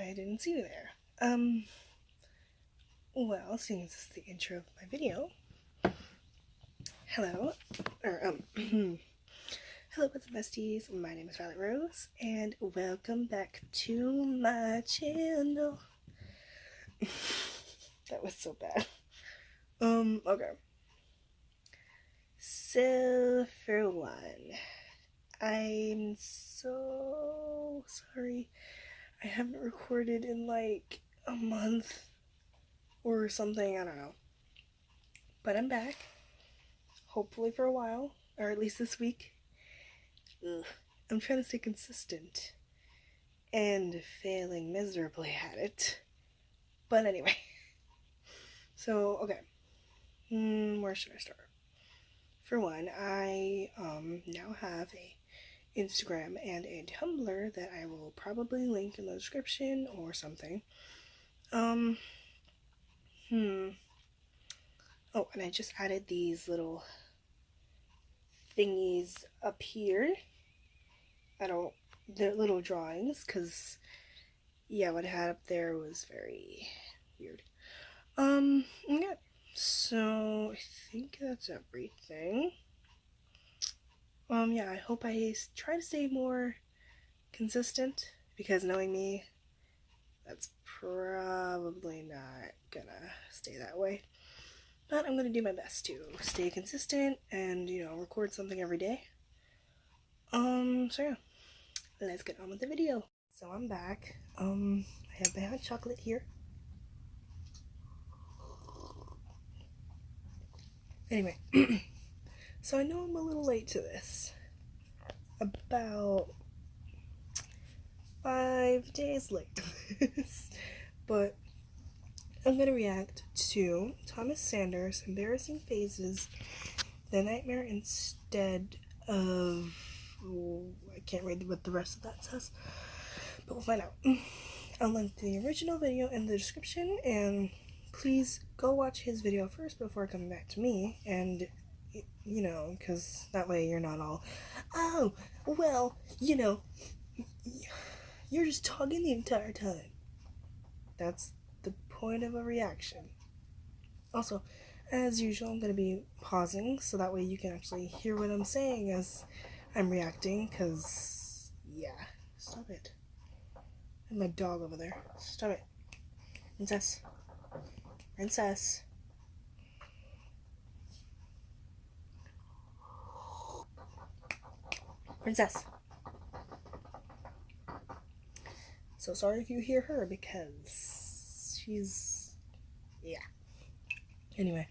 I didn't see you there. Well, seeing as this is the intro of my video, hello, hello, what's up, besties? My name is Violet Rose, and welcome back to my channel. That was so bad. Okay. So, for one, I'm so sorry I haven't recorded in like a month or something, I don't know. But I'm back, hopefully for a while, or at least this week. I'm trying to stay consistent and failing miserably at it. But anyway, so, okay, where should I start? For one, I now have a Instagram and a Tumblr that I will probably link in the description or something. Oh, and I just added these little thingies up here. They're little drawings, because, yeah, what I had up there was very weird. Yeah, so I think that's everything. Yeah, I hope I try to stay more consistent, because knowing me, that's probably not gonna stay that way. But I'm gonna do my best to stay consistent and, record something every day. So yeah, let's get on with the video. So I'm back. I have my hot chocolate here. Anyway, so I know I'm a little late to this. About 5 days late. But I'm gonna react to Thomas Sanders' Embarrassing Phases, The Nightmare Instead of... I can't read what the rest of that says, but we'll find out. I'll link to the original video in the description, and please go watch his video first before coming back to me, and, because that way you're not all, oh, well, you're just talking the entire time. That's the point of a reaction. Also, as usual, I'm going to be pausing, so that way you can actually hear what I'm saying as I'm reacting, because, yeah, stop it. And my dog over there. Stop it. Princess. Princess. Princess. So sorry if you hear her, because she's... yeah. Anyway.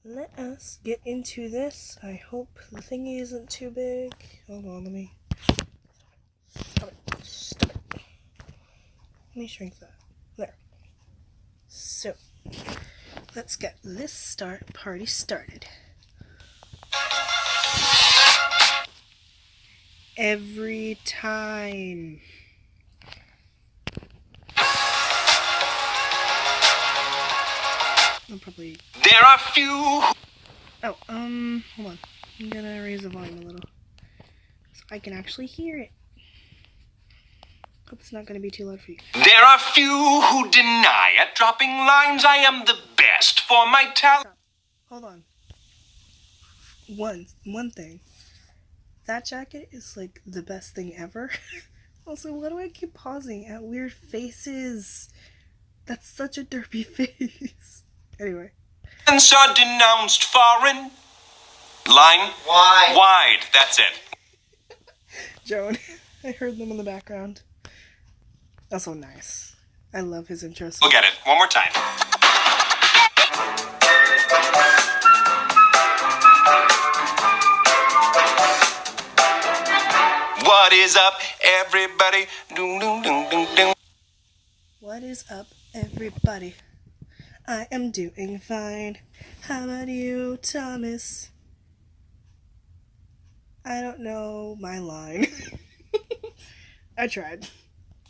Let us get into this. I hope the thingy isn't too big. Hold on, let me... Stop it. Stop it. Let me shrink that. There. So, let's get this party started. Every time. I'll probably... There are few... Oh, hold on. I'm gonna raise the volume a little, so I can actually hear it. Hope it's not gonna be too loud for you. There are few who deny at dropping lines I am the best for my talent. Stop. Hold on. One thing. That jacket is like the best thing ever. Also, why do I keep pausing at weird faces? That's such a derpy face. Anyway. And are denounced foreign. Line? Wide. That's it. Joan. I heard them in the background. That's so nice. I love his intro. Look at it. One more time. What is up, everybody? Doom, doom, doom, doom, doom. What is up, everybody? I am doing fine. How about you, Thomas? I don't know my line. I tried.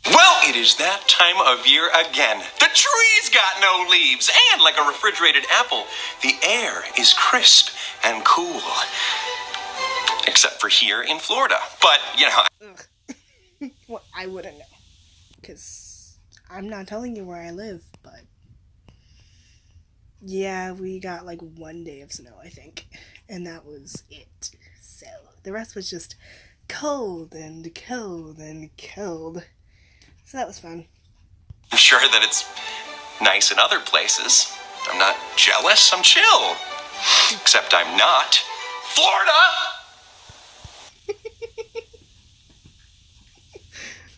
Well, it is that time of year again. The trees got no leaves, and like a refrigerated apple, the air is crisp and cool. Except for here in Florida. But, Well, I wouldn't know. because I'm not telling you where I live, but yeah, we got like 1 day of snow, I think, and that was it. So the rest was just cold and cold and cold. So that was fun. I'm sure that it's nice in other places. I'm not jealous, I'm chill. Except I'm not. Florida!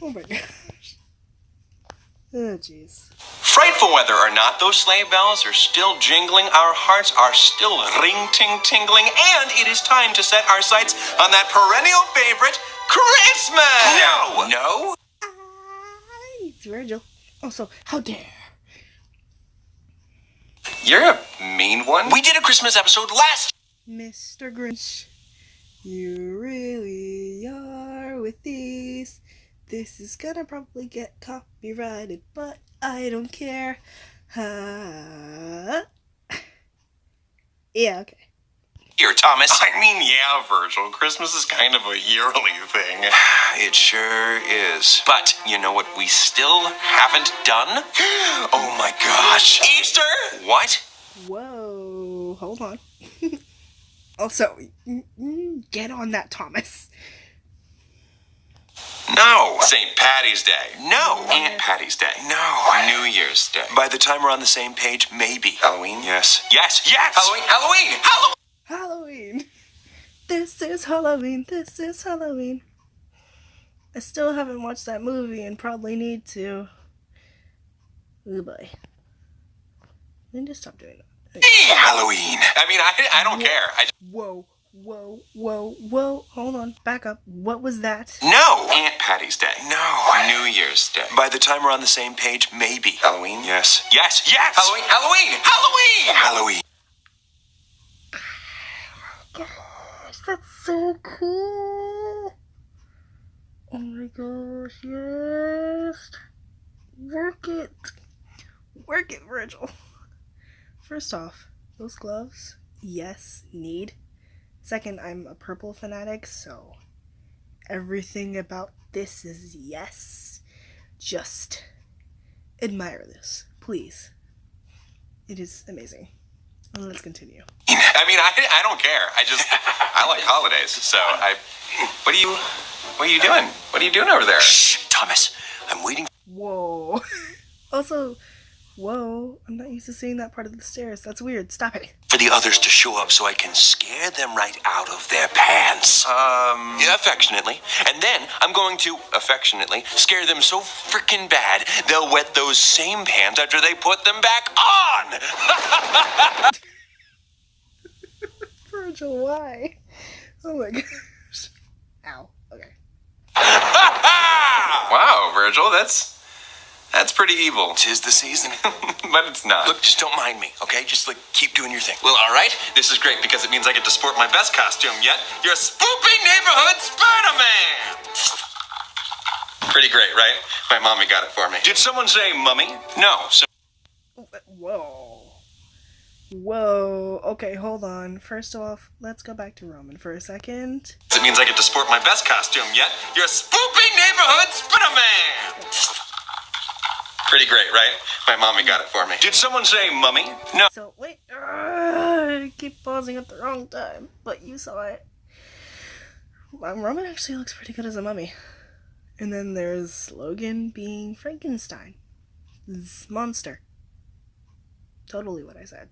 Oh my gosh. Oh jeez. Frightful weather or not, those sleigh bells are still jingling, our hearts are still ring-ting-tingling, and it is time to set our sights on that perennial favorite, Christmas! No! No? It's Virgil. Also, how dare. You're a mean one. We did a Christmas episode last... Mr. Grinch, you really are with these. This is gonna probably get copyrighted, but I don't care. Yeah, okay. Here, Thomas. I mean, yeah, Virgil. Christmas is kind of a yearly thing. It sure is. But you know what we still haven't done? Oh my gosh. Easter? What? Whoa, hold on. Also, get on that, Thomas. No. St. Patty's Day. No. Aunt Patty's Day. No. New Year's Day. By the time we're on the same page, maybe. Halloween? Yes. Yes, yes! Halloween! Halloween! Halloween! Halloween. This is Halloween. This is Halloween. I still haven't watched that movie and probably need to. Oh boy. Then just stop doing that. Halloween. I mean, I don't care. Whoa, whoa, whoa, whoa. Hold on. Back up. What was that? No. Aunt Patty's Day. No. New Year's Day. By the time we're on the same page, maybe. Halloween? Yes. Yes, yes! Halloween! Halloween! Halloween! Halloween! Gosh, that's so cool. Oh my gosh, yes. Work it. Work it, Virgil. First off, those gloves, yes, need. Second, I'm a purple fanatic, so everything about this is yes. Just admire this, please. It is amazing. Let's continue. I mean, I don't care. I like holidays, so what are you doing? What are you doing over there? Shh, Thomas, I'm waiting. Whoa. Also, whoa, I'm not used to seeing that part of the stairs. That's weird. Stop it. For the others to show up so I can scare them right out of their pants. Yeah, affectionately. And then I'm going to, affectionately, scare them so freaking bad, they'll wet those same pants after they put them back on! Virgil, why? Oh my gosh. Ow. Okay. Wow, Virgil, that's pretty evil. 'Tis the season. But it's not. Look, just don't mind me, okay? Just, keep doing your thing. Well, all right. This is great because it means I get to sport my best costume yet. You're Spoopy Neighborhood Spider-Man! Pretty great, right? My mommy got it for me. Did someone say mummy? No. So Whoa. Whoa. Okay, hold on. First off, let's go back to Roman for a second. it means I get to sport my best costume yet. You're Spoopy Neighborhood Spider-Man! Pretty great, right? My mommy got it for me. Did someone say mummy? No. So, wait. I keep pausing at the wrong time, but you saw it. Roman actually looks pretty good as a mummy. And then there's Logan being Frankenstein. Monster. Totally what I said.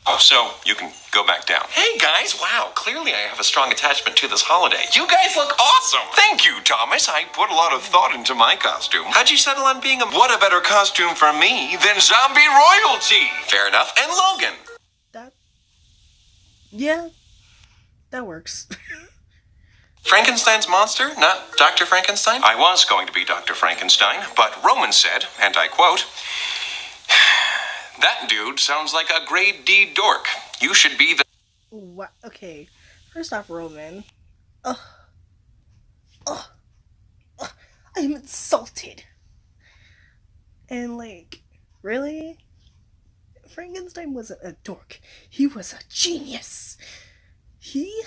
Oh, so you can go back down. Hey, guys. Wow, clearly I have a strong attachment to this holiday. You guys look awesome. Thank you, Thomas. I put a lot of thought into my costume. How'd you settle on being what a better costume for me than zombie royalty? Fair enough. And Logan. Yeah, that works. Frankenstein's monster, not Dr. Frankenstein? I was going to be Dr. Frankenstein, but Roman said, and I quote, "That dude sounds like a grade D dork. You should be the..." What? Okay, first off, Roman. I'm insulted. And really? Frankenstein wasn't a dork. He was a genius. He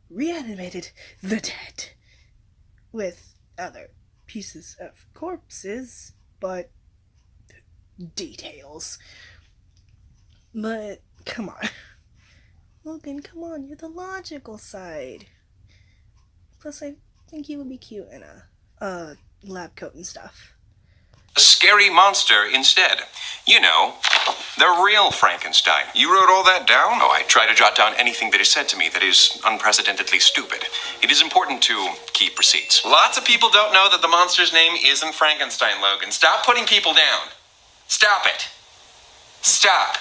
reanimated the dead with other pieces of corpses but details. But come on. Logan, come on, you're the logical side. Plus, I think you would be cute in a lab coat and stuff. A scary monster instead. You know, the real Frankenstein. You wrote all that down? Oh, I try to jot down anything that is said to me that is unprecedentedly stupid. It is important to keep receipts. Lots of people don't know that the monster's name isn't Frankenstein, Logan. Stop putting people down. Stop it. Stop.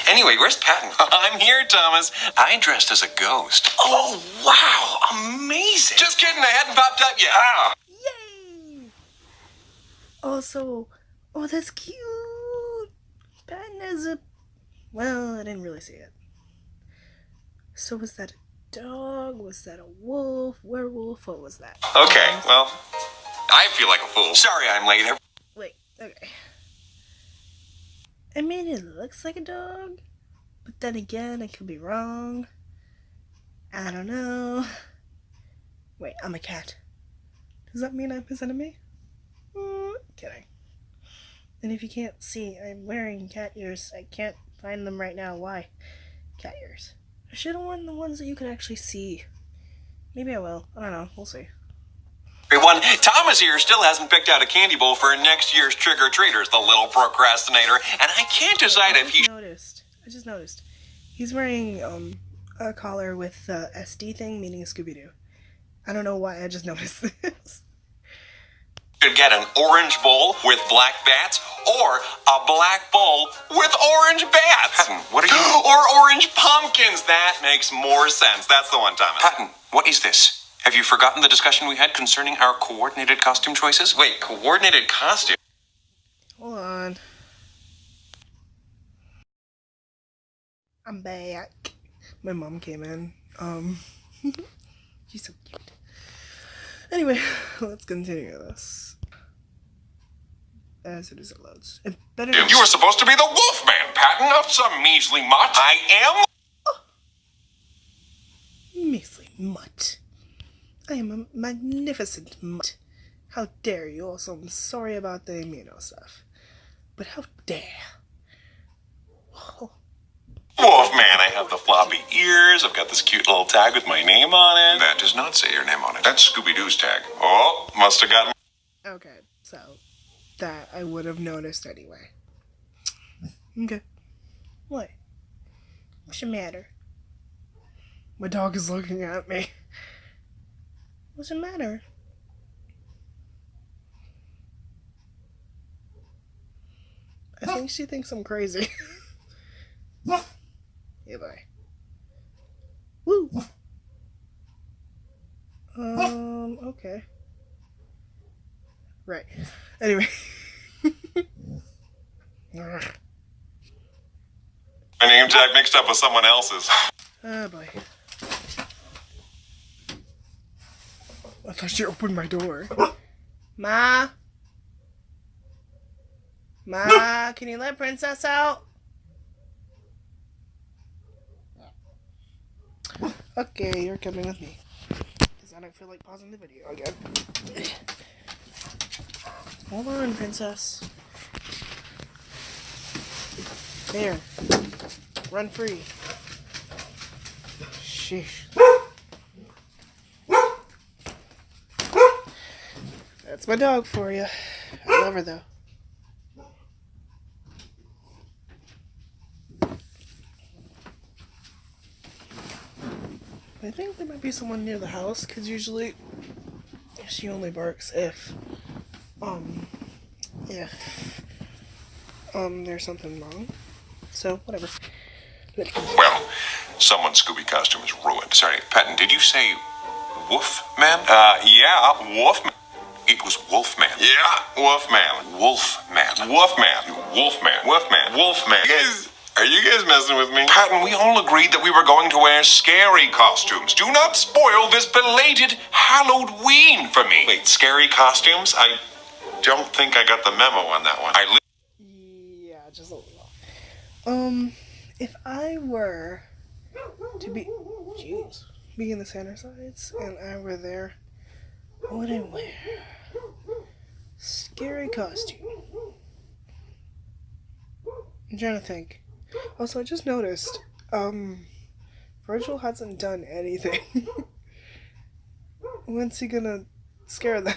Anyway, where's Patton? I'm here, Thomas. I dressed as a ghost. Oh, wow. Amazing. Just kidding. I hadn't popped up yet. Ah. Yay! Also, oh, that's cute. Patton is a... Well, I didn't really see it. So was that a dog? Was that a wolf? Werewolf? What was that? Okay, well, I feel like a fool. Sorry I'm late. Wait, okay. I mean, it looks like a dog, but then again, I could be wrong. I don't know. Wait, I'm a cat. Does that mean I'm his enemy? Kidding. And if you can't see, I'm wearing cat ears. I can't find them right now. Why? Cat ears. I should have worn the ones that you could actually see. Maybe I will. I don't know. We'll see. Everyone, Thomas here still hasn't picked out a candy bowl for next year's trick-or-treaters, the little procrastinator, and I can't decide if he... I just noticed. He's wearing a collar with the SD thing, meaning a Scooby-Doo. I don't know why, I just noticed this. should get an orange bowl with black bats or a black bowl with orange bats. Patton, what are you... Or orange pumpkins. That makes more sense. That's the one, Thomas. Patton, what is this? Have you forgotten the discussion we had concerning our coordinated costume choices? Wait, coordinated costume? Hold on. I'm back. My mom came in. She's so cute. Anyway, let's continue this. As it loads. It better You were supposed to be the Wolfman, Patton, not some measly mutt. I am... Measly mutt. I am a magnificent mutt. How dare you? Also, I'm sorry about the immuno stuff. But how dare? Oh. Wolfman, I have the floppy ears. I've got this cute little tag with my name on it. That does not say your name on it. That's Scooby-Doo's tag. Oh, must have gotten... Okay, so that I would have noticed anyway. Okay. What? What's the matter? My dog is looking at me. What's the matter? I think she thinks I'm crazy. Yeah, bye. Woo! Okay. Right. Anyway. My name tag mixed up with someone else's. Oh boy. I thought she opened my door. Ma? Ma, can you let Princess out? Okay, you're coming with me. Because I don't feel like pausing the video again. Hold on, Princess. There. Run free. Sheesh. That's my dog for you. I love her though. I think there might be someone near the house, because usually she only barks if there's something wrong. So, whatever. Well, someone's Scooby costume is ruined. Sorry, Patton, did you say Wolfman? Yeah, Wolfman. It was Wolfman. Yeah, Wolfman. Wolfman. Wolfman. Wolfman. Wolfman. Wolfman. Are you guys messing with me? Patton, we all agreed that we were going to wear scary costumes. Do not spoil this belated Halloween for me. Wait, scary costumes? I don't think I got the memo on that one. Yeah, just a little. If I were to be in the center sides and I were there, what would I wear? Scary costume. I'm trying to think. Also, I just noticed, Virgil hasn't done anything. When's he gonna scare them?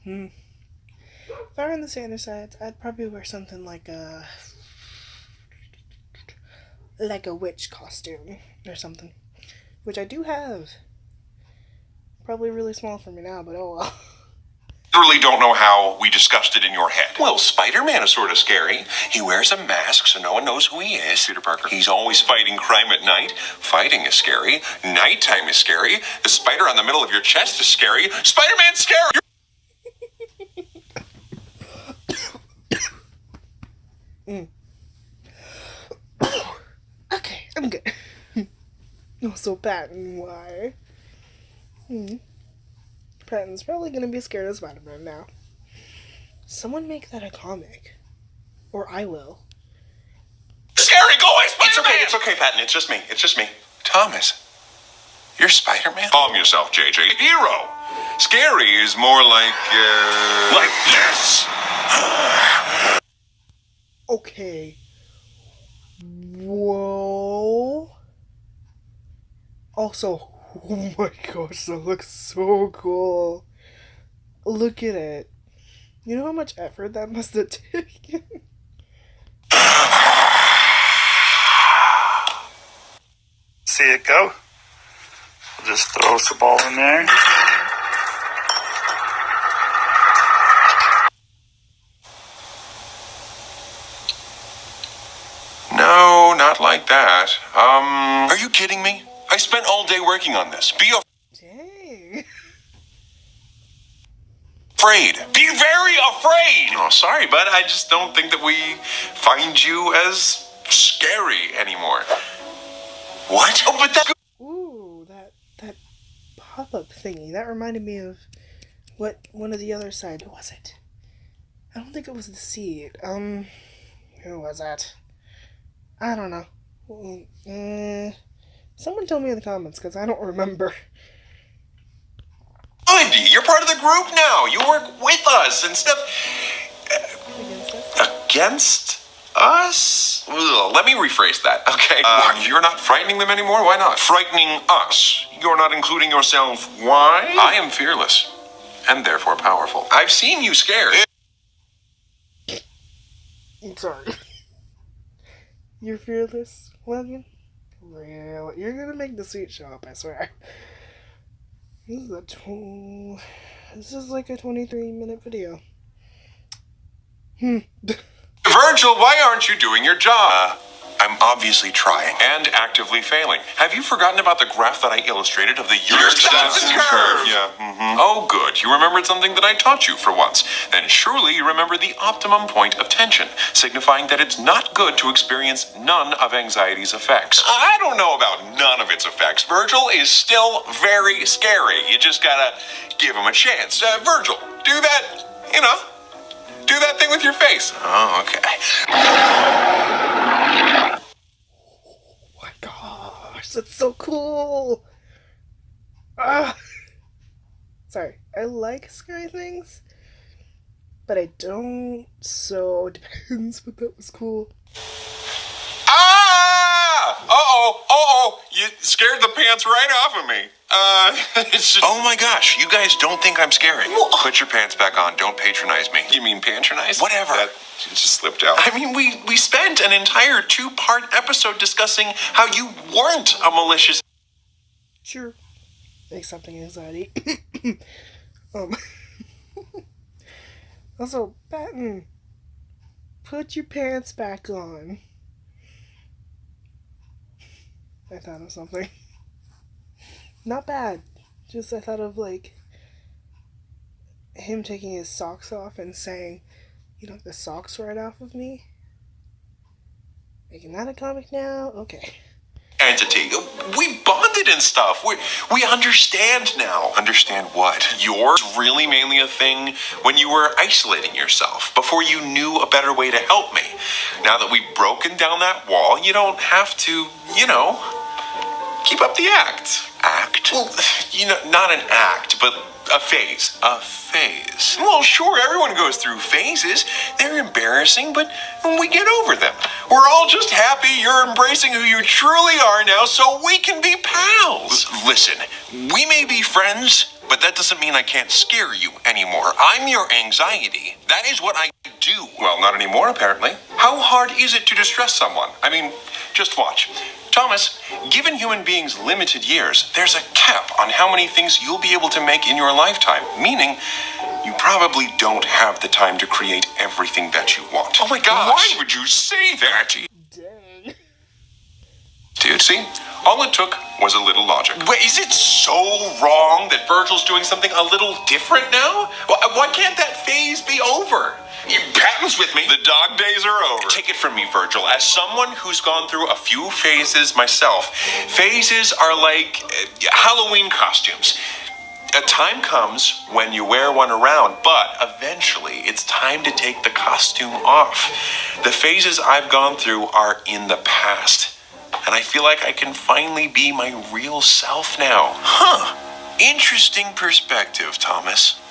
If I were on the Santa side, I'd probably wear something like a witch costume or something, which I do have. Probably really small for me now, but oh well. Really don't know how we discussed it in your head. Well, Spider-Man is sort of scary. He wears a mask so no one knows who he is. Peter Parker. He's always fighting crime at night. Fighting is scary. Nighttime is scary. The spider on the middle of your chest is scary. Spider-Man's scary! Okay, I'm good. Also, Patton, why? Patton's probably gonna be scared of Spider-Man now. Someone make that a comic. Or I will. Scary, go away, Spider-Man! It's okay, Patton, it's just me. Thomas, you're Spider-Man? Calm yourself, JJ. Hero! Scary is more like this! Okay. Whoa. Also, oh my gosh, that looks so cool. Look at it. You know how much effort that must have taken? See it go. We'll just throw the ball in there. No, not like that. Are you kidding me? I spent all day working on this. Be Dang. afraid. Be very afraid! Oh, sorry, bud. I just don't think that we find you as scary anymore. What? Oh, but that... Ooh, that pop-up thingy. That reminded me of what one of the other side was it? I don't think it was the seed. Who was that? I don't know. Someone tell me in the comments, because I don't remember. Good! You're part of the group now! You work with us and stuff... Against us? Ugh, let me rephrase that, okay? You're not frightening them anymore? Why not? Frightening us. You're not including yourself. Why? I am fearless. And therefore powerful. I've seen you scared. I'm sorry. You're fearless, Logan? Really? You're gonna make the suit show up, I swear. This is like a 23-minute video. Virgil, why aren't you doing your job? I'm obviously trying. And actively failing. Have you forgotten about the graph that I illustrated of the Yerkes-Dodson curve? Yeah. Oh, good. You remembered something that I taught you for once. Then surely you remember the optimum point of tension, signifying that it's not good to experience none of anxiety's effects. I don't know about none of its effects. Virgil is still very scary. You just gotta give him a chance. Virgil, do that, do that thing with your face. Oh, okay. Oh my gosh, that's so cool! Ah! Sorry, I like scary things, but I don't, so it depends, but that was cool. Ah! Uh-oh, you scared the pants right off of me. It's just... Oh my gosh, you guys don't think I'm scary. Put your pants back on, don't patronize me. You mean patronize? Whatever. That just slipped out. I mean, we spent an entire 2-part episode discussing how you weren't a malicious... Sure. Accepting anxiety. Also, Patton, put your pants back on. I thought of something. Not bad. Just I thought of him taking his socks off and saying, "You knocked the socks right off of me." Making that a comic now? Okay. Entity. We bonded and stuff. We understand now. Understand what? Yours really mainly a thing when you were isolating yourself, before you knew a better way to help me. Now that we've broken down that wall, you don't have to, keep up the act. Act? act? Well, not an act, but a phase. A phase. Well, sure, everyone goes through phases. They're embarrassing, but we get over them. We're all just happy you're embracing who you truly are now so we can be pals. Listen, we may be friends, but that doesn't mean I can't scare you anymore. I'm your anxiety. That is what I do. Well, not anymore, apparently. How hard is it to distress someone? I mean, just watch. Thomas, given human beings limited years, there's a cap on how many things you'll be able to make in your lifetime, meaning you probably don't have the time to create everything that you want. Oh my gosh. Why would you say that? Dang. Dude, see? All it took was a little logic. Wait, is it so wrong that Virgil's doing something a little different now? Why can't that phase be over? Patton's with me. The dog days are over. Take it from me, Virgil. As someone who's gone through a few phases myself, phases are like Halloween costumes. A time comes when you wear one around, but eventually it's time to take the costume off. The phases I've gone through are in the past, and I feel like I can finally be my real self now. Huh. Interesting perspective, Thomas.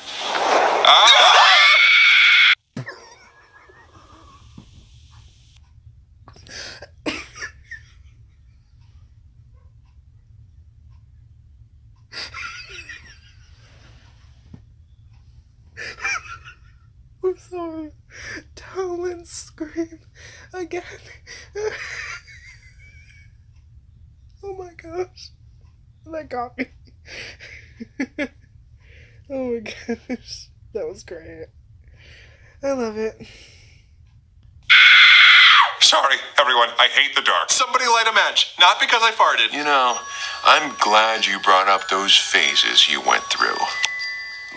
I'm sorry. Talon scream again. Oh my gosh. That got me. Oh my gosh. That was great. I love it. Sorry, everyone. I hate the dark. Somebody light a match. Not because I farted. I'm glad you brought up those phases you went through.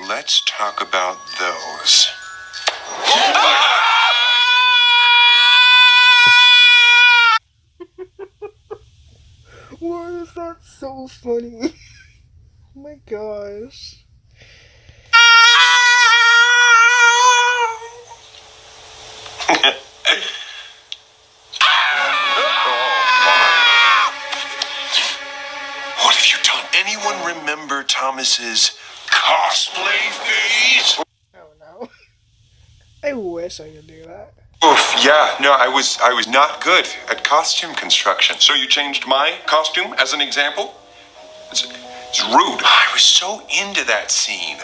Let's talk about those. Why is that so funny? Oh my gosh. What have you done? Anyone remember Thomas's cosplay phase? Oh no. I wish I could do that. Oof, yeah, no, I was not good at costume construction. So you changed my costume as an example? It's rude. I was so into that scene.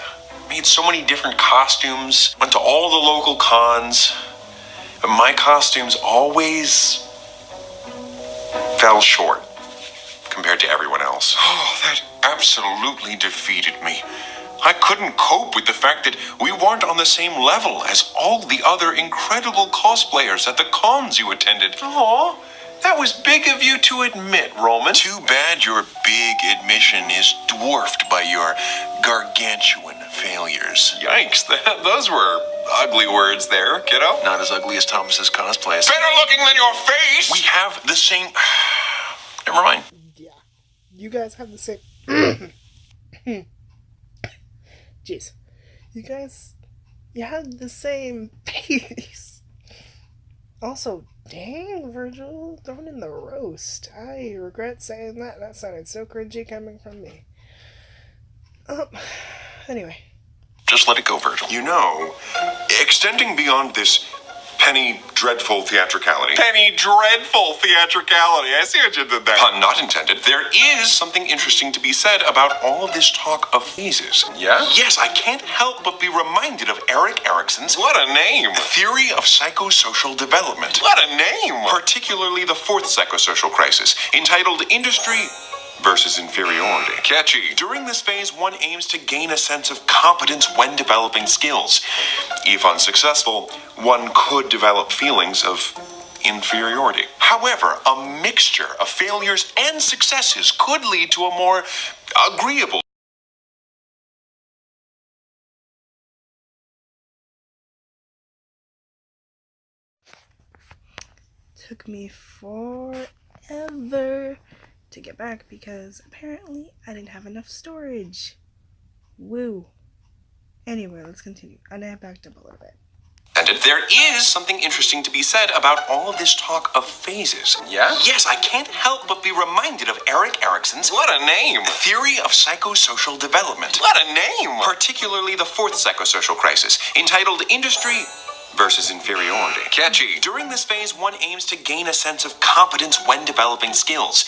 Made so many different costumes, went to all the local cons, but my costumes always fell short compared to everyone else. Oh, that absolutely defeated me. I couldn't cope with the fact that we weren't on the same level as all the other incredible cosplayers at the cons you attended. Aw, that was big of you to admit, Roman. Too bad your big admission is dwarfed by your gargantuan failures. Yikes, those were ugly words there, kiddo. Not as ugly as Thomas's cosplays. Better looking than your face! We have the same... Never mind. Yeah. You guys have the same... Jeez. You had the same face. Also, dang, Virgil, thrown in the roast. I regret saying that. That sounded so cringy coming from me. Anyway. Just let it go, Virgil. Extending beyond this penny dreadful theatricality. Penny dreadful theatricality. I see what you did there. Pun not intended. There is something interesting to be said about all of this talk of phases. Yeah? Yes, I can't help but be reminded of Erik Erikson's... What a name! Theory of psychosocial development. What a name! Particularly the fourth psychosocial crisis, entitled Industry versus Inferiority. Catchy. During this phase, one aims to gain a sense of competence when developing skills. If unsuccessful, one could develop feelings of inferiority. However, a mixture of failures and successes could lead to a more agreeable Took me forever to get back because apparently I didn't have enough storage. Woo. Anyway, let's continue. And I backed up a little bit. intended, there is something interesting to be said about all of this talk of phases. Yeah? Yes, I can't help but be reminded of Erik Erikson's, what a name, theory of psychosocial development. What a name! Particularly the fourth psychosocial crisis, entitled Industry versus Inferiority. Catchy. During this phase, one aims to gain a sense of competence when developing skills.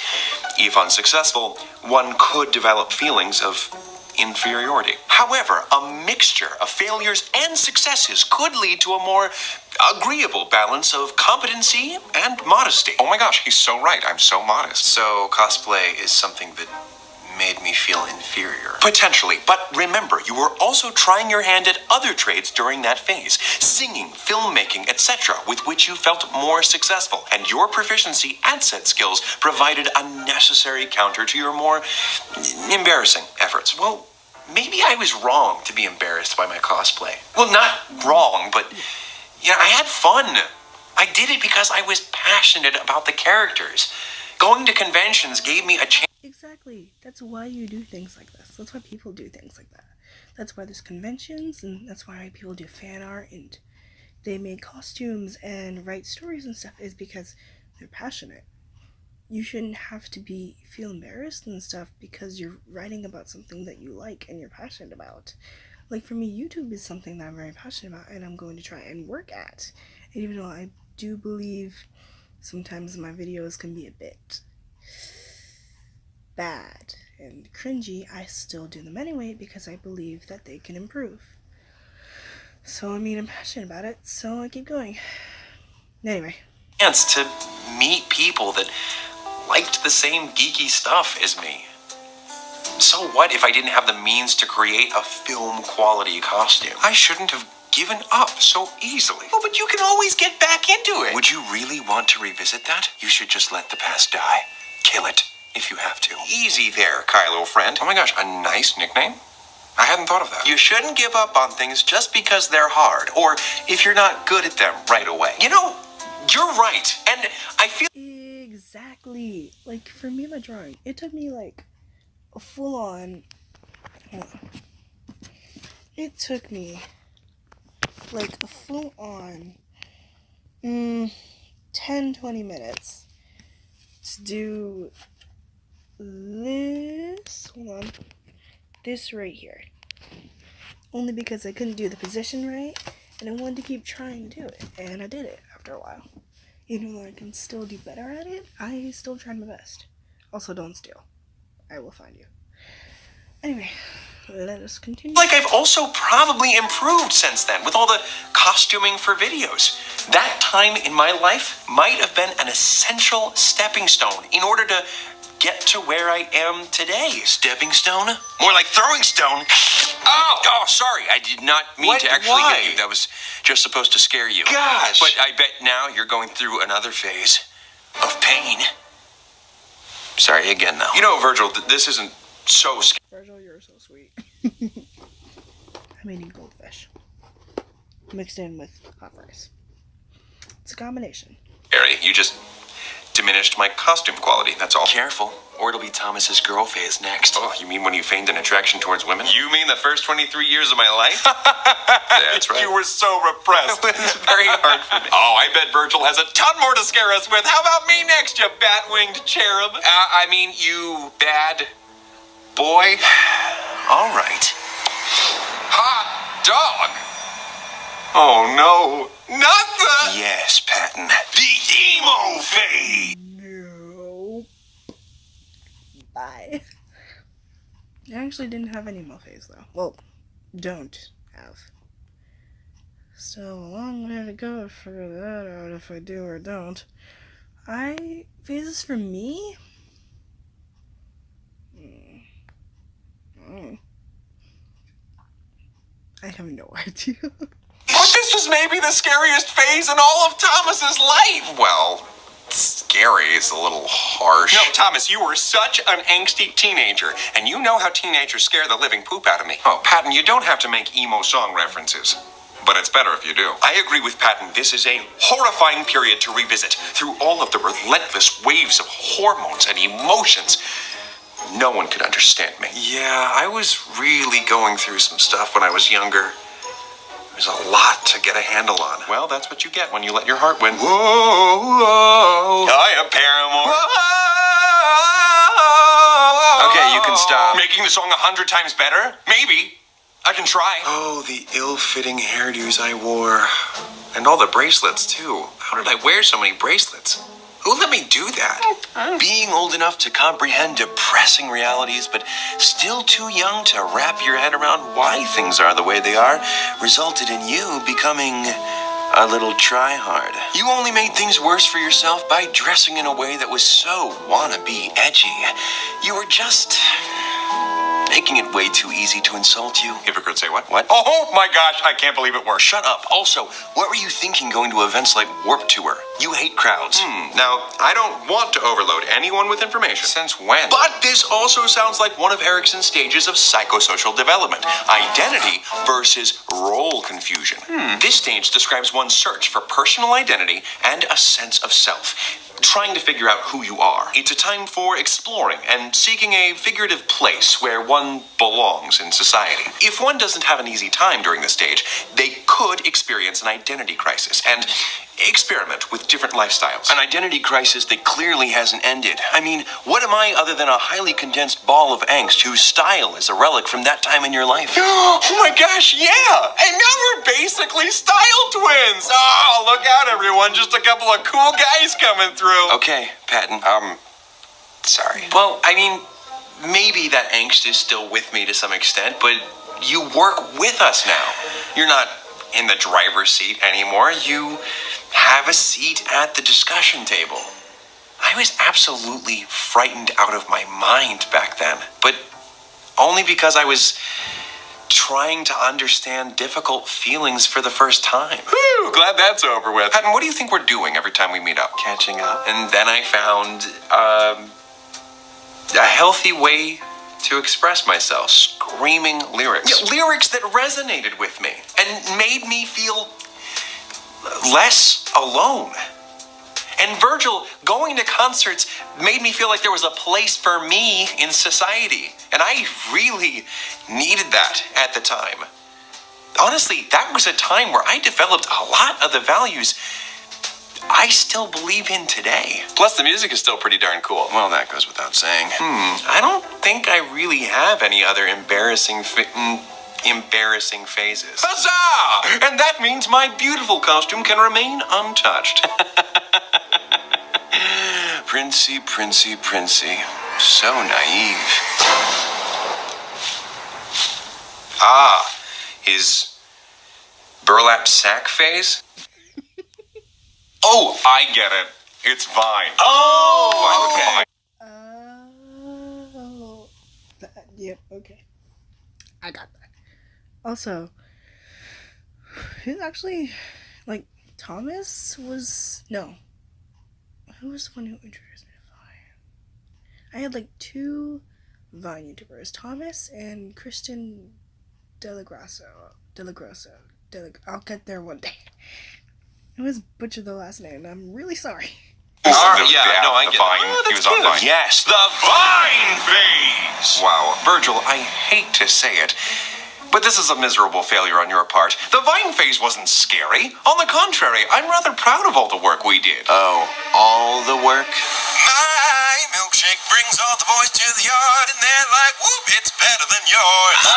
If unsuccessful, one could develop feelings of inferiority. However, a mixture of failures and successes could lead to a more agreeable balance of competency and modesty. Oh my gosh, he's so right. I'm so modest. So cosplay is something that made me feel inferior. Potentially, but remember, you were also trying your hand at other trades during that phase. Singing, filmmaking, etc., with which you felt more successful. And your proficiency at said skills provided a necessary counter to your more embarrassing efforts. Well, maybe I was wrong to be embarrassed by my cosplay. Well, not wrong, but yeah, I had fun. I did it because I was passionate about the characters. Going to conventions gave me a chance. Exactly. That's why you do things like this. That's why people do things like that. That's why there's conventions, and that's why people do fan art, and they make costumes and write stories and stuff, is because they're passionate. You shouldn't have to feel embarrassed and stuff because you're writing about something that you like and you're passionate about. Like for me, YouTube is something that I'm very passionate about and I'm going to try and work at. And even though I do believe sometimes my videos can be a bit bad and cringy, I still do them anyway because I believe that they can improve. So I'm passionate about it, so I keep going. Anyway. Chance to meet people that liked the same geeky stuff as me. So what if I didn't have the means to create a film quality costume? I shouldn't have given up so easily. Oh, but you can always get back into it. Would you really want to revisit that? You should just let the past die. Kill it, if you have to. Easy there, Kylo friend. Oh my gosh, a nice nickname? I hadn't thought of that. You shouldn't give up on things just because they're hard, or if you're not good at them right away. You know, you're right, and I feel... Exactly. Like, for me, my drawing, it took me, like, a full-on... It took me, like, a full-on 10-20 minutes to do this. Hold on. This right here. Only because I couldn't do the position right, and I wanted to keep trying to do it, and I did it after a while. Even though I can still do better at it, I still tried my best. Also, don't steal. I will find you. Anyway, let us continue. Like I've also probably improved since then with all the costuming for videos. That time in my life might have been an essential stepping stone in order to get to where I am today. Stepping stone? More like throwing stone. Oh, sorry. I did not mean to actually hit you. That was just supposed to scare you. Gosh. But I bet now you're going through another phase of pain. Sorry again, though. You know, Virgil, this isn't so scary. Virgil, you're so sweet. I'm eating goldfish. Mixed in with hot rice. It's a combination. Harry, you just diminished my costume quality, that's all. Careful, or it'll be Thomas's girl phase next. Oh, you mean when you feigned an attraction towards women? You mean the first 23 years of my life? That's right. You were so repressed. It was very hard for me. Oh, I bet Virgil has a ton more to scare us with. How about me next, you bat-winged cherub? You bad boy? All right. Hot dog! Oh, no. Not the... Yes, Patton. The emo phase! No. Bye. I actually didn't have any emo phase, though. Well, don't have. So, a long way to go to figure that out if I do or don't. Phases for me? I have no idea. But this was maybe the scariest phase in all of Thomas's life! Well, scary is a little harsh. No, Thomas, you were such an angsty teenager, and you know how teenagers scare the living poop out of me. Oh, Patton, you don't have to make emo song references. But it's better if you do. I agree with Patton. This is a horrifying period to revisit through all of the relentless waves of hormones and emotions. No one could understand me. Yeah, I was really going through some stuff when I was younger. There's a lot to get a handle on. Well, that's what you get when you let your heart win. Whoa, whoa. I am Paramore. Whoa. Okay, you can stop. Making the song 100 times better? Maybe. I can try. Oh, the ill-fitting hairdos I wore. And all the bracelets, too. How did I wear so many bracelets? Who let me do that? Being old enough to comprehend depressing realities, but still too young to wrap your head around why things are the way they are, resulted in you becoming a little try-hard. You only made things worse for yourself by dressing in a way that was so wannabe edgy. You were just making it way too easy to insult you. Hypocrite say what? What? Oh my gosh, I can't believe it worked. Shut up. Also, what were you thinking going to events like Warped Tour? You hate crowds. Now, I don't want to overload anyone with information. Since when? But this also sounds like one of Erickson's stages of psychosocial development. Identity versus role confusion. This stage describes one's search for personal identity and a sense of self. Trying to figure out who you are. It's a time for exploring and seeking a figurative place where one belongs in society. If one doesn't have an easy time during this stage, they could experience an identity crisis and experiment with different lifestyles. An identity crisis that clearly hasn't ended. I mean, what am I other than a highly condensed ball of angst whose style is a relic from that time in your life? Oh my gosh, yeah! And now we're basically style twins! Oh, look out everyone, just a couple of cool guys coming through. Okay, Patton, sorry. Well, I mean, maybe that angst is still with me to some extent, but you work with us now. You're not in the driver's seat anymore. You have a seat at the discussion table. I was absolutely frightened out of my mind back then, but only because I was trying to understand difficult feelings for the first time. Whew, glad that's over with. Patton, what do you think we're doing every time we meet up? Catching up. And then I found a healthy way to express myself, screaming lyrics. Yeah, lyrics that resonated with me and made me feel less alone. And Virgil, going to concerts made me feel like there was a place for me in society. And I really needed that at the time. Honestly, that was a time where I developed a lot of the values I still believe in today. Plus, the music is still pretty darn cool. Well, that goes without saying. I don't think I really have any other embarrassing phases. Huzzah! And that means my beautiful costume can remain untouched. Princey, princey, princey. So naive. His burlap sack phase? Oh, I get it. It's Vine. Oh, okay. Yep, okay. I got that. Also, who's actually, like, Thomas was, no. Who was the one who introduced me to Vine? I had, like, 2 Vine YouTubers, Thomas and Kristen Delagrasso. I'll get there one day. I always butchered the last name. I'm really sorry. I get Vine. He was on Vine. Yes, the Vine phase. Wow, Virgil, I hate to say it, but this is a miserable failure on your part. The Vine phase wasn't scary. On the contrary, I'm rather proud of all the work we did. Oh, all the work? My milkshake brings all the boys to the yard, and they're like, whoop, it's better than yours.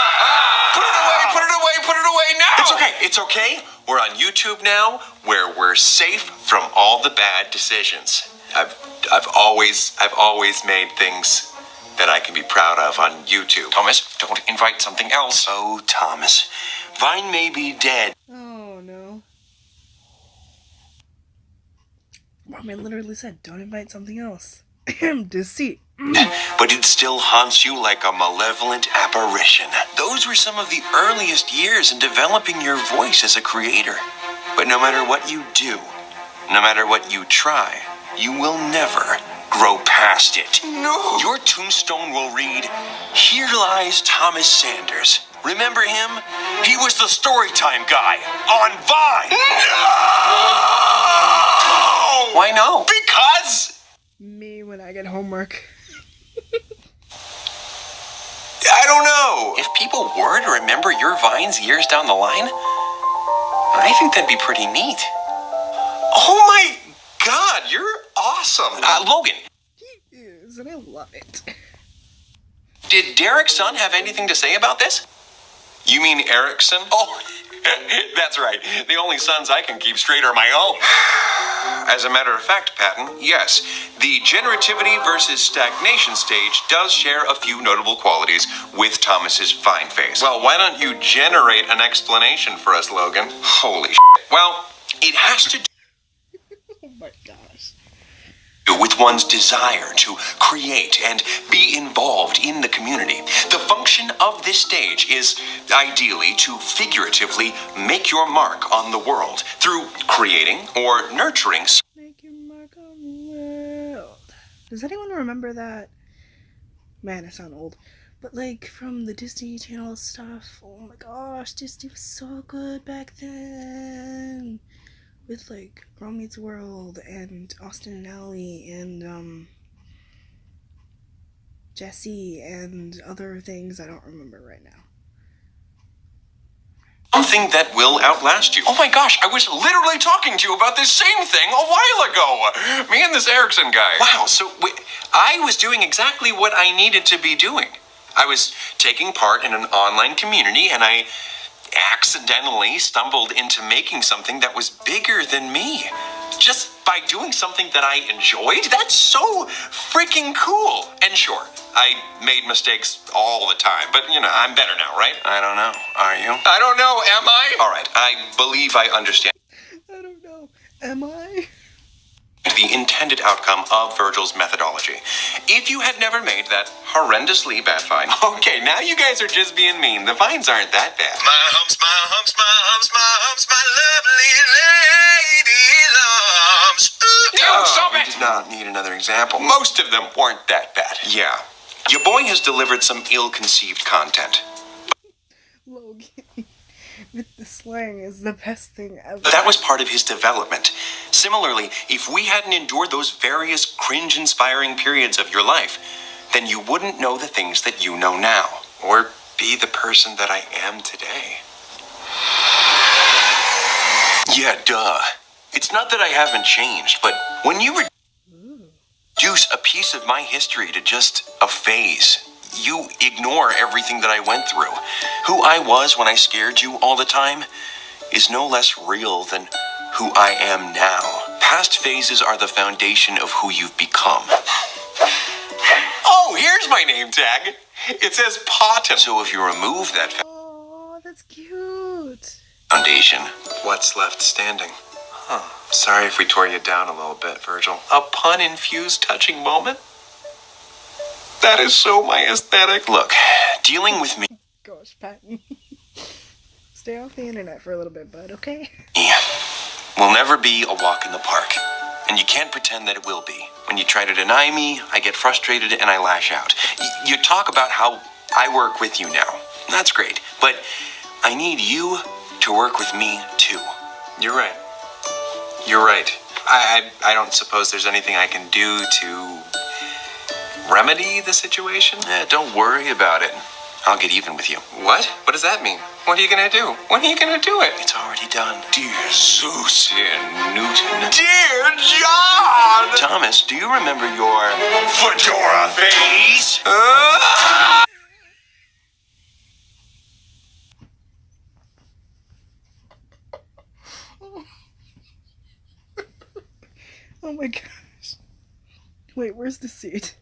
Put it away, put it away, put it away now. It's okay. We're on YouTube now, where we're safe from all the bad decisions. I've always made things that I can be proud of on YouTube. Thomas, don't invite something else. Oh, Thomas, Vine may be dead. Oh, no. Mom, I literally said, don't invite something else. Deceit. But it still haunts you like a malevolent apparition. Those were some of the earliest years in developing your voice as a creator. But no matter what you do, no matter what you try, you will never grow past it. No! Your tombstone will read, "Here lies Thomas Sanders. Remember him? He was the Storytime guy on Vine." No! Why no? Because... Me when I get homework. I don't know. If people were to remember your Vines years down the line, I think that'd be pretty neat. Oh my God, you're awesome. Logan, He is, and I love it. did Derek's son have anything to say about this? You mean Erickson? Oh, that's right. The only sons I can keep straight are my own. As a matter of fact, Patton, yes, the generativity versus stagnation stage does share a few notable qualities with Thomas's fine face. Well, why don't you generate an explanation for us, Logan? Holy shit. Well, it has to Oh my gosh. do with one's desire to create and be involved in the community. The function of this stage is ideally to figuratively make your mark on the world through creating or nurturing. Make your mark on the world. Does anyone remember that? Man, I sound old. But like from the Disney Channel stuff. Oh my gosh, Disney was so good back then. With like Girl Meets World and Austin and Ally and Jessie and other things I don't remember right now. Something that will outlast you. Oh my gosh, I was literally talking to you about this same thing a while ago. Me and this Erickson guy. Wow, so I was doing exactly what I needed to be doing. I was taking part in an online community and I accidentally stumbled into making something that was bigger than me. Just by doing something that I enjoyed? That's so freaking cool. And sure, I made mistakes all the time, but you know, I'm better now, right? I don't know. Are you? I don't know, am I? All right, I believe I understand I don't know. Am I? the intended outcome of Virgil's methodology. If you had never made that horrendously bad vine. Okay, now you guys are just being mean. The vines aren't that bad. My humps, my humps, my humps, my humps, my lovely lady lumps. Stop it! We did not need another example. Most of them weren't that bad. Yeah. Your boy has delivered some ill-conceived content. Logan with the slang is the best thing ever. That was part of his development. Similarly, if we hadn't endured those various cringe-inspiring periods of your life, then you wouldn't know the things that you know now, or be the person that I am today. Yeah, duh. It's not that I haven't changed, but when you reduce a piece of my history to just a phase, you ignore everything that I went through. Who I was when I scared you all the time is no less real than who I am now. Past phases are the foundation of who you've become. Oh, here's my name tag. It says Potter. So if you remove that Oh, that's cute. foundation, what's left standing? Huh. Sorry if we tore you down a little bit, Virgil. A pun-infused touching moment? That is so my aesthetic. Look, dealing with me Gosh, Patton. Stay off the internet for a little bit, bud, okay? will never be a walk in the park. And you can't pretend that it will be. When you try to deny me, I get frustrated and I lash out. You talk about how I work with you now. That's great. But I need you to work with me, too. You're right. You're right. I don't suppose there's anything I can do to remedy the situation? Don't worry about it. I'll get even with you. What? What does that mean? What are you gonna do? When are you gonna do it? It's already done. Dear Zeus. Dear Newton. Dear John! Thomas, do you remember your fedora phase? Oh my gosh. Wait, where's the seat?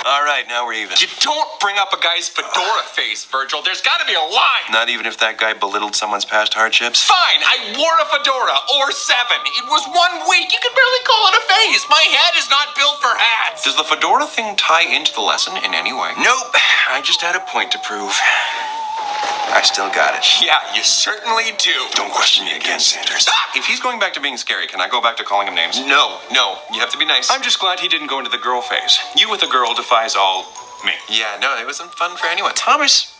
All right, now we're even. You don't bring up a guy's fedora face, Virgil. There's got to be a line. Not even if that guy belittled someone's past hardships? Fine, I wore a fedora, or 7. It was 1 week. You could barely call it a phase. My head is not built for hats. Does the fedora thing tie into the lesson in any way? Nope. I just had a point to prove. I still got it. Yeah, you certainly do. Don't question me again, Sanders. If he's going back to being scary, can I go back to calling him names? No, you have to be nice. I'm just glad he didn't go into the girl phase. You with a girl defies all me. Yeah, no, it wasn't fun for anyone. Thomas,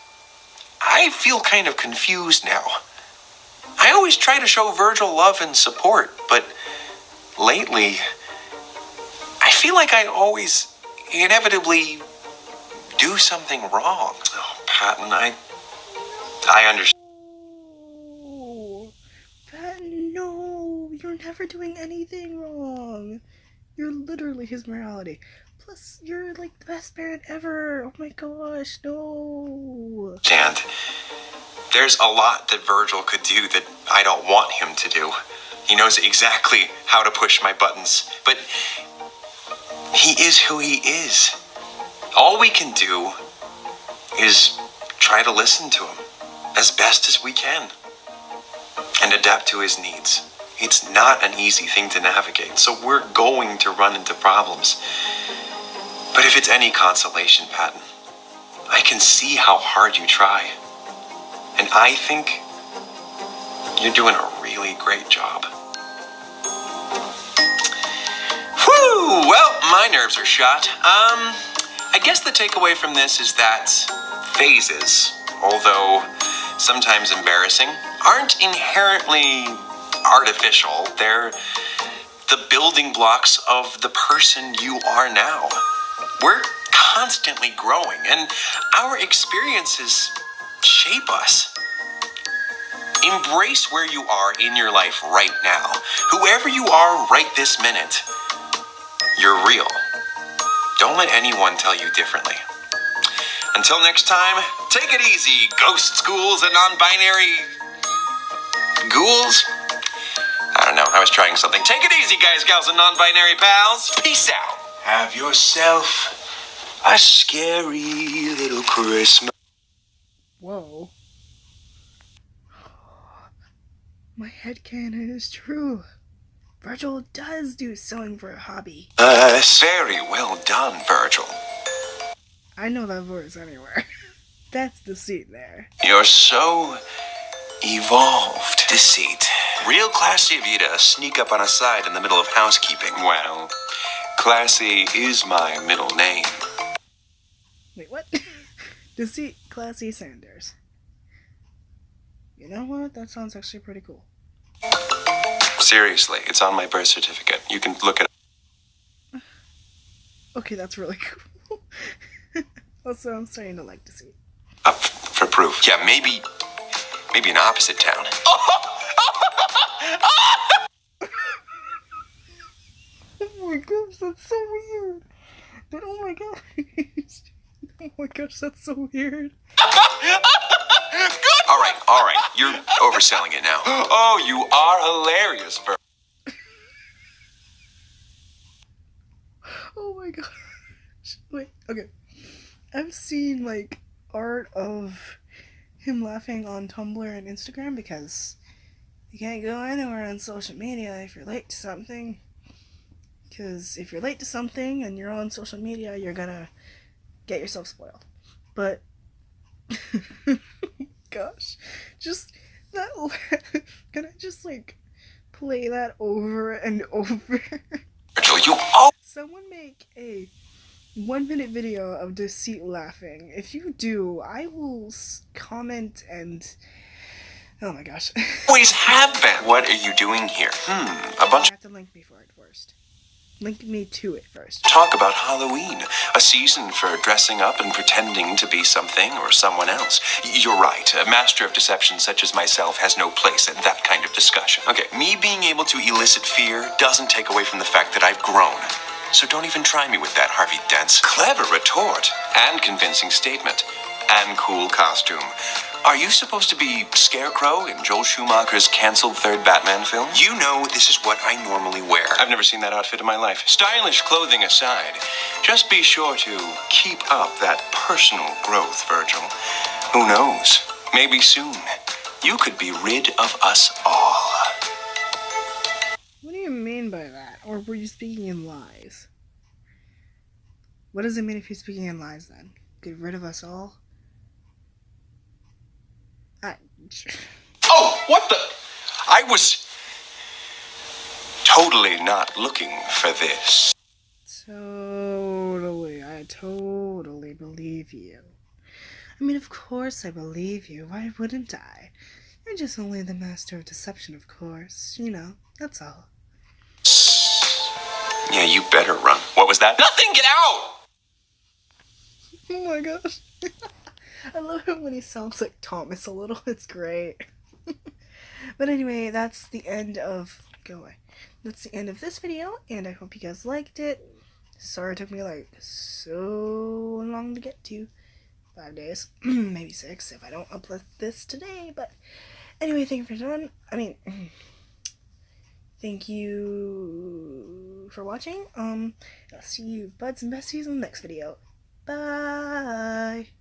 I feel kind of confused now. I always try to show Virgil love and support, but lately, I feel like I always inevitably do something wrong. Oh, Patton, I understand. No, Patton, no, you're never doing anything wrong. You're literally his morality. Plus, you're like the best parent ever. Oh my gosh, no. And there's a lot that Virgil could do that I don't want him to do. He knows exactly how to push my buttons, but he is who he is. All we can do is try to listen to him as best as we can and adapt to his needs. It's not an easy thing to navigate, so we're going to run into problems. But if it's any consolation, Patton, I can see how hard you try. And I think you're doing a really great job. Whew! Well, my nerves are shot. I guess the takeaway from this is that phases, although sometimes embarrassing, aren't inherently artificial. They're the building blocks of the person you are now. We're constantly growing, and our experiences shape us. Embrace where you are in your life right now. Whoever you are right this minute, you're real. Don't let anyone tell you differently. Until next time, take it easy, ghost schools and non-binary ghouls. I don't know, I was trying something. Take it easy, guys, gals, and non-binary pals. Peace out. Have yourself a scary little Christmas. Whoa. My headcanon is true. Virgil does do sewing for a hobby. Very well done, Virgil. I know that voice anywhere. That's Deceit there. You're so evolved. Deceit. Real classy of you to sneak up on a side in the middle of housekeeping. Well, classy is my middle name. Wait, what? Deceit, Classy Sanders. You know what? That sounds actually pretty cool. Seriously, it's on my birth certificate. You can look it up. Okay, that's really cool. Also, I'm starting to like Deceit. Up for proof. Yeah, maybe an opposite town. Oh my gosh, that's so weird. But oh my gosh. Oh my gosh, that's so weird. All right. You're overselling it now. Oh, you are hilarious, Virgil. Oh my gosh. Wait, okay. I've seen, like, art of him laughing on Tumblr and Instagram because you can't go anywhere on social media if you're late to something. Because if you're late to something and you're on social media, you're gonna get yourself spoiled. But, gosh, just that laugh. Can I just, like, play that over and over? Virgil, you all. Someone make a 1-minute video of Deceit laughing. If you do, I will comment and... Oh my gosh. Always have been. What are you doing here? A bunch. You have to link me for it first. Link me to it first. Talk about Halloween, a season for dressing up and pretending to be something or someone else. You're right. A master of deception such as myself has no place in that kind of discussion. Okay, me being able to elicit fear doesn't take away from the fact that I've grown. So don't even try me with that, Harvey Dent. Clever retort and convincing statement and cool costume. Are you supposed to be Scarecrow in Joel Schumacher's canceled third Batman film? You know this is what I normally wear. I've never seen that outfit in my life. Stylish clothing aside, just be sure to keep up that personal growth, Virgil. Who knows? Maybe soon you could be rid of us all. What do you mean by that? Or were you speaking in lies? What does it mean if you're speaking in lies then? Get rid of us all? Oh, what the? I was totally not looking for this. I totally believe you. I mean, of course I believe you. Why wouldn't I? You're just only the master of deception, of course. You know, that's all. Yeah, you better run. What was that? Nothing, get out! Oh my gosh. I love him when he sounds like Thomas a little. It's great. But anyway, that's the end of... Go away. That's the end of this video, and I hope you guys liked it. Sorry it took me like so long to get to. 5 days. Maybe 6 if I don't upload this today. But anyway, thank you for doing... thank you for watching. I'll see you buds and besties in the next video. Bye!